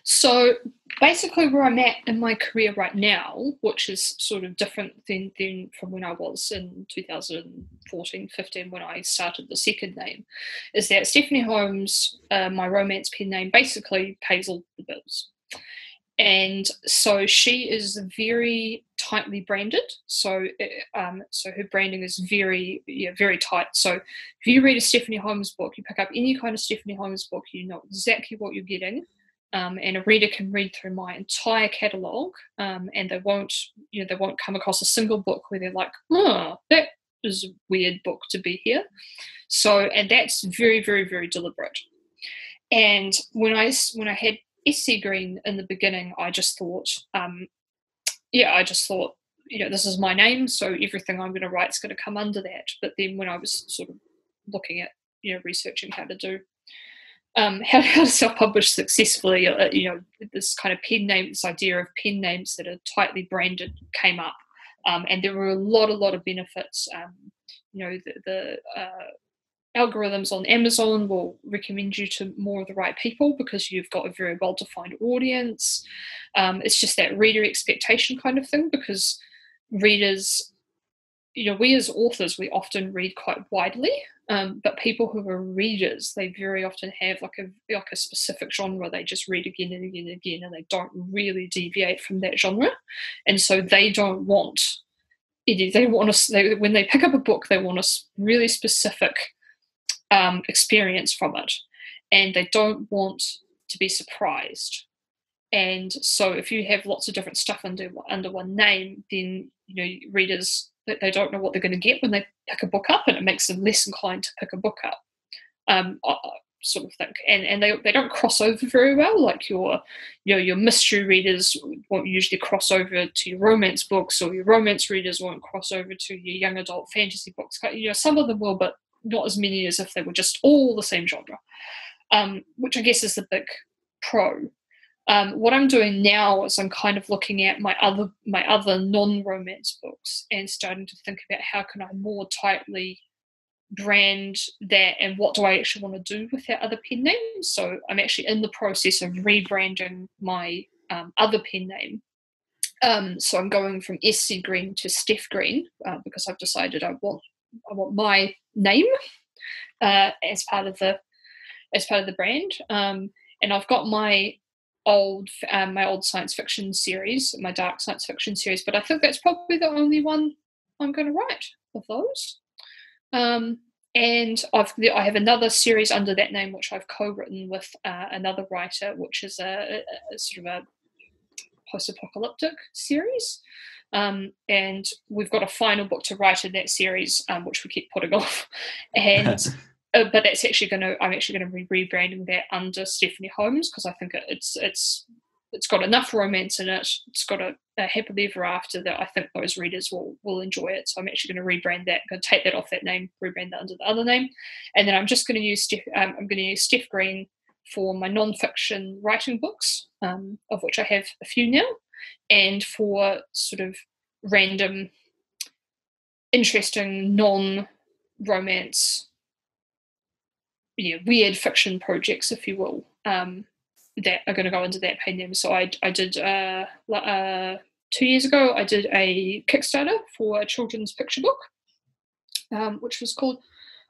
So basically where I'm at in my career right now, which is sort of different than from when I was in 2014-15 when I started the second name, is that Stephanie Holmes, my romance pen name, basically pays all the bills. And so she is very tightly branded. So her branding is very tight. So if you read a Stephanie Holmes book, you pick up any kind of Stephanie Holmes book, you know exactly what you're getting. and a reader can read through my entire catalogue, and they won't come across a single book where they're like, oh, that is a weird book to be here. So, and that's very, very, very deliberate. And when I had SC Green in the beginning, I just thought, this is my name, so everything I'm going to write is going to come under that. But then when I was sort of looking at, researching how to do, how to self-publish successfully, this kind of pen name, this idea of pen names that are tightly branded came up, and there were a lot of benefits. The algorithms on Amazon will recommend you to more of the right people because you've got a very well-defined audience. It's just that reader expectation kind of thing, because readers, we as authors, we often read quite widely, but people who are readers, they very often have like a specific genre they just read again and again and again, and they don't really deviate from that genre, and so they don't want it. When they pick up a book, they want a really specific experience from it, and they don't want to be surprised. And so if you have lots of different stuff under one name, then readers, they don't know what they're going to get when they pick a book up, and it makes them less inclined to pick a book up, I sort of think. And they don't cross over very well. Like your mystery readers won't usually cross over to your romance books, or your romance readers won't cross over to your young adult fantasy books. Some of them will, but not as many as if they were just all the same genre, which I guess is the big pro. What I'm doing now is I'm kind of looking at my other non-romance books and starting to think about how can I more tightly brand that, and what do I actually want to do with that other pen name. So I'm actually in the process of rebranding my other pen name. So I'm going from SC Green to Steph Green, because I've decided I want my name as part of the brand, and I've got my old science fiction series, my dark science fiction series, but I think that's probably the only one I'm going to write of those. And I have another series under that name which I've co-written with another writer, which is a sort of a post-apocalyptic series. And we've got a final book to write in that series, which we keep putting off. And but that's actually I'm actually going to be rebranding that under Stephanie Holmes, because I think it's got enough romance in it. It's got a happily ever after that I think those readers will enjoy it. So I'm actually going to rebrand that. I'm going to take that off that name, rebrand that under the other name, and then I'm just going to use Steph Green for my non-fiction writing books, of which I have a few now, and for sort of random, interesting, non-romance, weird fiction projects, if you will, that are going to go into that pen name. So I did 2 years ago, I did a Kickstarter for a children's picture book, which was called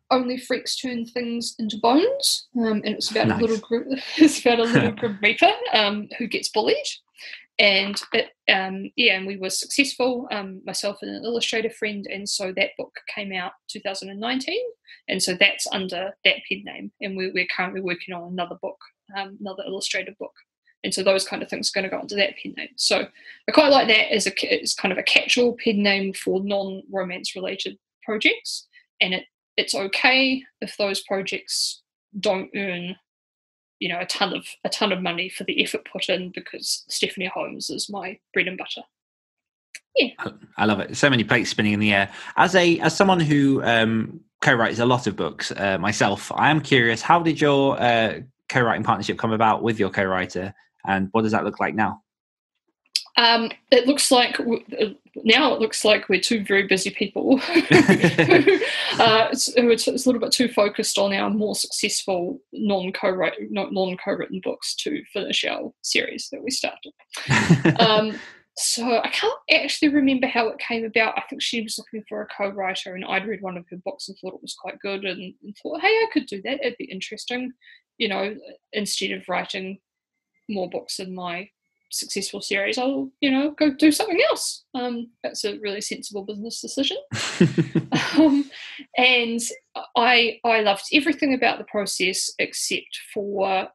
Only Freaks Turn Things into Bones, and it's about
Nice.
a little group. It's about a little grim reaper who gets bullied, and and we were successful, myself and an illustrator friend, and so that book came out 2019, and so that's under that pen name, and we're currently working on another book, another illustrated book, and so those kind of things are going to go under that pen name. So I quite like that as kind of a catch-all pen name for non-romance related projects, and it's okay if those projects don't earn a ton of money for the effort put in, because Stephanie Holmes is my bread and butter. Yeah,
I love it. So many plates spinning in the air. As someone who co-writes a lot of books myself, I am curious, how did your co-writing partnership come about with your co-writer, and what does that look like now?
It looks like we're two very busy people. It's a little bit too focused on our more successful non-co-written books to finish our series that we started. So I can't actually remember how it came about. I think she was looking for a co-writer, and I'd read one of her books and thought it was quite good, and thought, hey, I could do that. It'd be interesting, instead of writing more books in my successful series, I'll go do something else. That's a really sensible business decision. And I loved everything about the process except for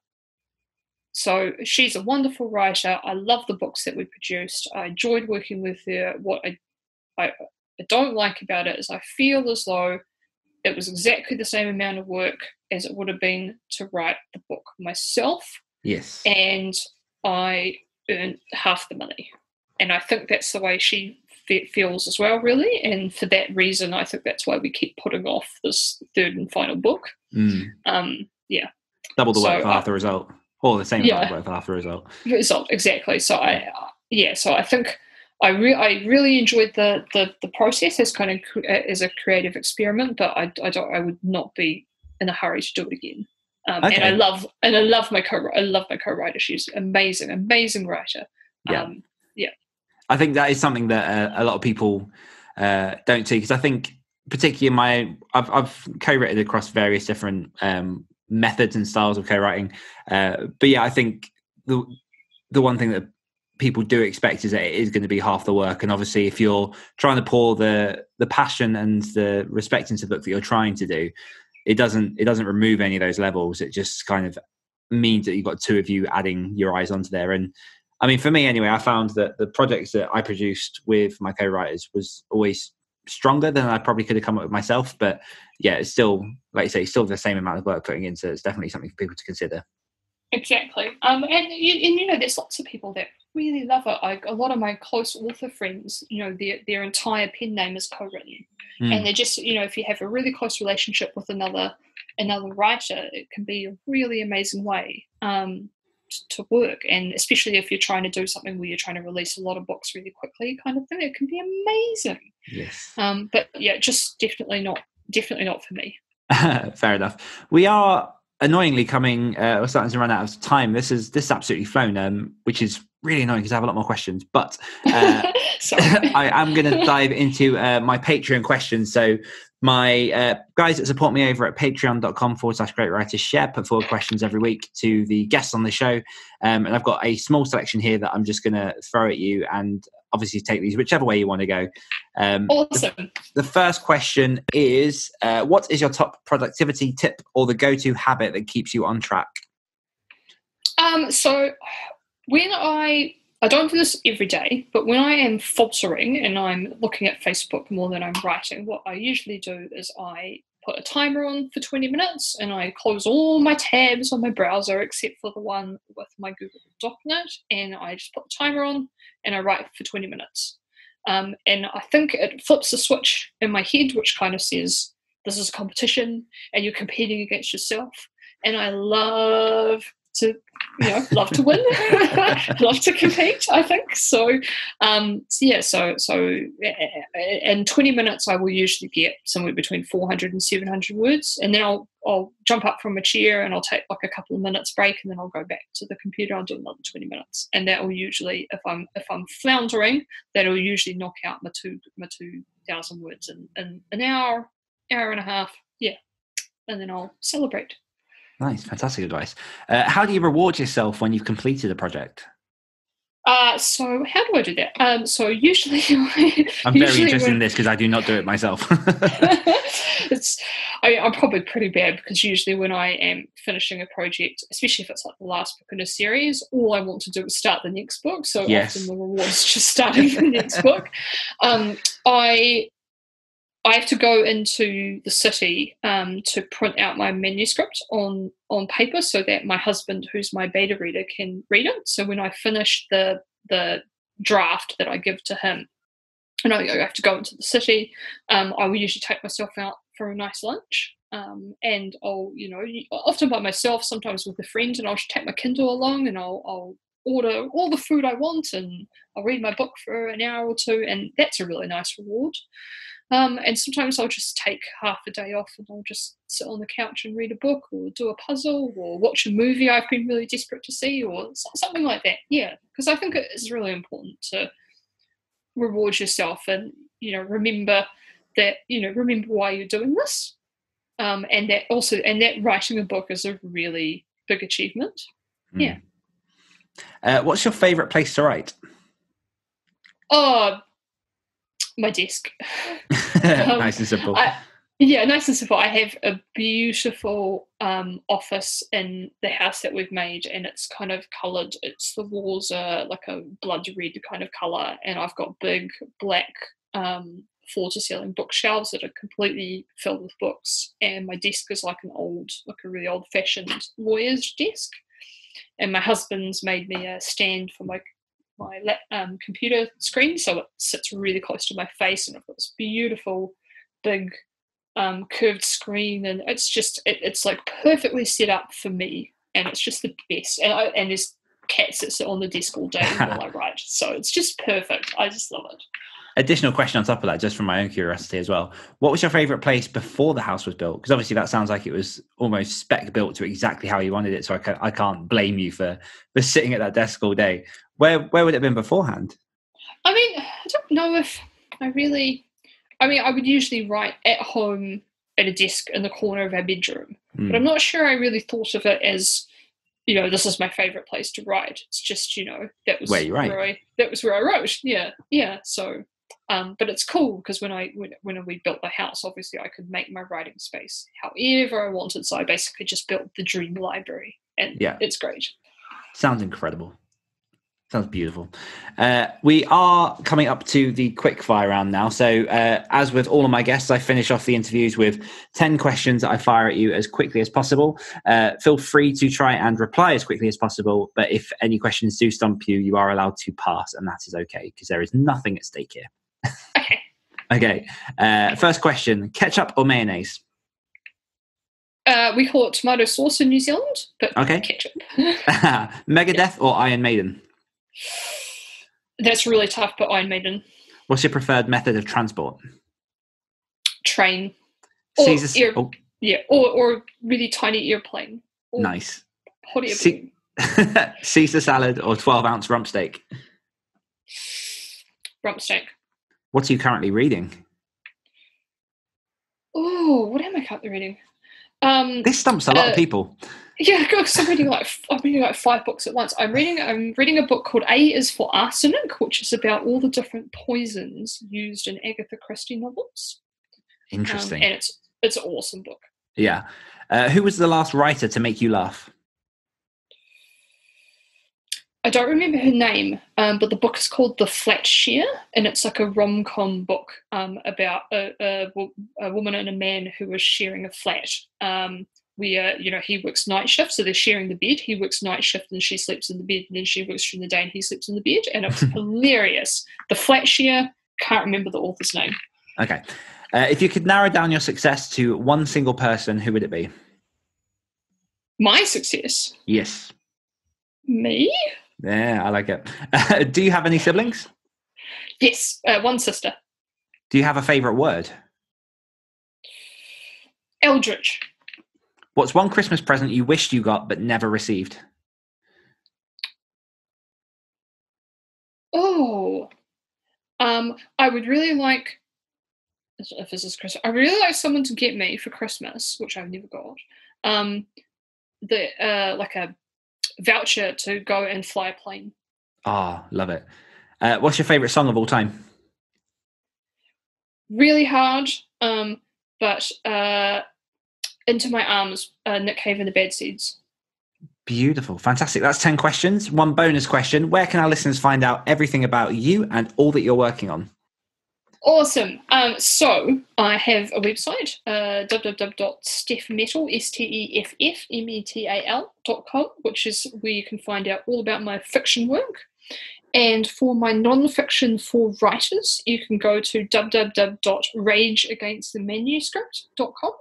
So she's a wonderful writer. I love the books that we produced. I enjoyed working with her. What I don't like about it is I feel as though it was exactly the same amount of work as it would have been to write the book myself.
Yes.
And I earned half the money. And I think that's the way she feels as well, really. And for that reason, I think that's why we keep putting off this third and final book. Yeah.
Double the work for half the result. Or the same amount of work for half the result.
Exactly. So I think I really enjoyed the process as kind of as a creative experiment, but I would not be in a hurry to do it again.
Okay.
And I love my co-writer. She's amazing writer.
Yeah. I think that is something that a lot of people don't see, because I think particularly I've co-written across various different methods and styles of co-writing, but yeah, I think the one thing that people do expect is that it is going to be half the work. And obviously, if you're trying to pour the passion and the respect into the book that you're trying to do, it doesn't remove any of those levels. It just kind of means that you've got two of you adding your eyes onto there. And I mean, for me anyway, I found that the projects that I produced with my co-writers was always stronger than I probably could have come up with myself. But yeah, it's still, like you say, still the same amount of work putting in. So it's definitely something for people to consider. Exactly.
And there's lots of people that really love it. A lot of my close author friends, their entire pen name is co-written. And they're just, if you have a really close relationship with another writer, it can be a really amazing way to work. And especially if you're trying to do something where you're trying to release a lot of books really quickly, kind of thing, it can be amazing.
Yes.
But yeah, just definitely not for me.
Fair enough. We are annoyingly we're starting to run out of time. This is absolutely flown, which is really annoying because I have a lot more questions, but I am going to dive into my Patreon questions. So my guys that support me over at patreon.com/greatwritershare put forward questions every week to the guests on the show. And I've got a small selection here that I'm just going to throw at you, and obviously take these whichever way you want to go.
Awesome.
The first question is, what is your top productivity tip or the go-to habit that keeps you on track?
So when I don't do this every day, but when I am faltering and I'm looking at Facebook more than I'm writing, what I usually do is I put a timer on for 20 minutes and I close all my tabs on my browser except for the one with my Google Doc in it, and I just put the timer on and I write for 20 minutes. And I think it flips a switch in my head which kind of says, this is a competition and you're competing against yourself. And I love to win, love to compete, I think. So in 20 minutes, I will usually get somewhere between 400 and 700 words. And then I'll jump up from a chair and I'll take like a couple of minutes break, and then I'll go back to the computer. I'll do another 20 minutes. And that will usually, if I'm floundering, that'll usually knock out my 2,000 words in an hour and a half. Yeah. And then I'll celebrate.
Nice, fantastic advice. How do you reward yourself when you've completed a project?
So how do I do that? So usually
I'm very interested in this because I do not do it myself.
I'm probably pretty bad, because usually when I am finishing a project, especially if it's like the last book in a series, all I want to do is start the next book. So often the reward is just starting the next book. I have to go into the city to print out my manuscript on paper so that my husband, who's my beta reader, can read it. So when I finish the draft that I give to him, and I have to go into the city, I will usually take myself out for a nice lunch. And I'll, often by myself, sometimes with a friend, and I'll just take my Kindle along and I'll order all the food I want and I'll read my book for an hour or two, and that's a really nice reward. And sometimes I'll just take half a day off and I'll just sit on the couch and read a book or do a puzzle or watch a movie I've been really desperate to see, or something like that. Yeah, because I think it is really important to reward yourself and, remember why you're doing this. And that writing a book is a really big achievement. Yeah.
What's your favourite place to write?
Oh, my desk.
Nice and simple.
Yeah, nice and simple. I have a beautiful office in the house that we've made, and it's kind of coloured. The walls are like a blood red kind of colour, and I've got big black floor to ceiling bookshelves that are completely filled with books. And my desk is like a really old fashioned lawyer's desk. And my husband's made me a stand for my computer screen, so it sits really close to my face, and I've got this beautiful big curved screen, and it's like perfectly set up for me, and it's just the best. And there's cats that sit on the desk all day while I write, so it's just perfect. I just love it.
Additional question on top of that, just from my own curiosity as well. What was your favourite place before the house was built? Because obviously that sounds like it was almost spec built to exactly how you wanted it. So I can't blame you for sitting at that desk all day. Where would it have been beforehand?
I mean, I don't know if I really. I mean, I would usually write at home at a desk in the corner of our bedroom, but I'm not sure I really thought of it as, this is my favourite place to write. It's just, that was
where you write.
That was where I wrote. Yeah. So. But it's cool because when we built the house, obviously I could make my writing space however I wanted. So I basically just built the dream library, and it's great.
Sounds incredible. Sounds beautiful. We are coming up to the quick fire round now. So as with all of my guests, I finish off the interviews with 10 questions that I fire at you as quickly as possible. Feel free to try and reply as quickly as possible. But if any questions do stump you, you are allowed to pass, and that is okay because there is nothing at stake here. Okay. First question: ketchup or mayonnaise?
We call it tomato sauce in New Zealand, but ketchup.
Megadeth or Iron Maiden?
That's really tough, but Iron Maiden.
What's your preferred method of transport?
Train.
Or
or really tiny airplane.
Nice.
Hot air balloon.
Caesar salad or 12-ounce rump steak?
Rump steak.
What are you currently reading?
Oh, what am I currently reading?
This stumps a lot of people.
Yeah, because I'm reading like 5 books at once. I'm reading a book called A is for Arsenic, which is about all the different poisons used in Agatha Christie novels.
Interesting.
And it's an awesome book.
Yeah. Who was the last writer to make you laugh?
I don't remember her name, but the book is called The Flat Share, and it's like a rom-com book about a woman and a man who are sharing a flat. Where he works night shift, so they're sharing the bed. He works night shift, and she sleeps in the bed, and then she works during the day, and he sleeps in the bed. And it was hilarious. The Flat Share. Can't remember the author's name.
Okay, if you could narrow down your success to one single person, who would it be?
My success.
Yes.
Me.
Yeah, I like it. Do you have any siblings?
Yes, one sister.
Do you have a favourite word?
Eldritch.
What's one Christmas present you wished you got but never received?
Oh, I would really like, if this is Christmas, I would really like someone to get me for Christmas, which I've never got, like a voucher to go and fly a plane.
Oh, love it. What's your favourite song of all time?
Really hard, but Into My Arms, Nick Cave and the Bad Seeds.
Beautiful. Fantastic. That's 10 questions. One bonus question. Where can our listeners find out everything about you and all that you're working on?
Awesome. So I have a website, www.steffmetal, STEFFMETAL.com, which is where you can find out all about my fiction work. And for my non-fiction for writers, you can go to www.rageagainstthemanuscript.com.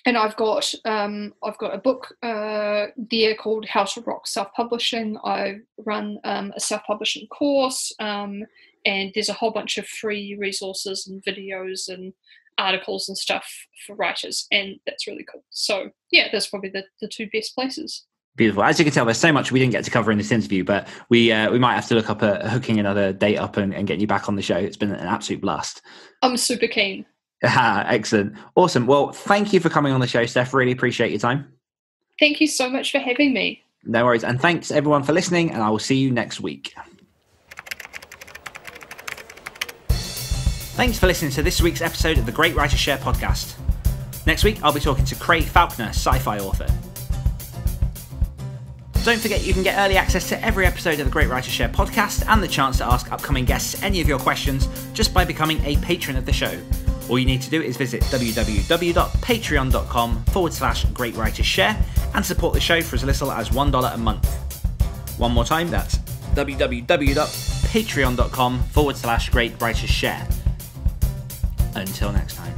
And I've got a book there called How to Rock Self-Publishing. I run a self-publishing course, and there's a whole bunch of free resources and videos and articles and stuff for writers, and that's really cool. So yeah, that's probably the two best places.
Beautiful. As you can tell, there's so much we didn't get to cover in this interview, but we might have to look up hooking another date up and getting you back on the show. It's been an absolute blast.
I'm super keen.
Excellent. Awesome. Well, thank you for coming on the show, Steph. Really appreciate your time.
Thank you so much for having me.
No worries. And thanks everyone for listening, and I will see you next week. Thanks for listening to this week's episode of the Great Writer Share podcast. Next week, I'll be talking to Craig Falconer, sci-fi author. Don't forget you can get early access to every episode of the Great Writer Share podcast and the chance to ask upcoming guests any of your questions just by becoming a patron of the show. All you need to do is visit www.patreon.com/Great Writers Share and support the show for as little as $1 a month. One more time, that's www.patreon.com/Great Writers Share. Until next time.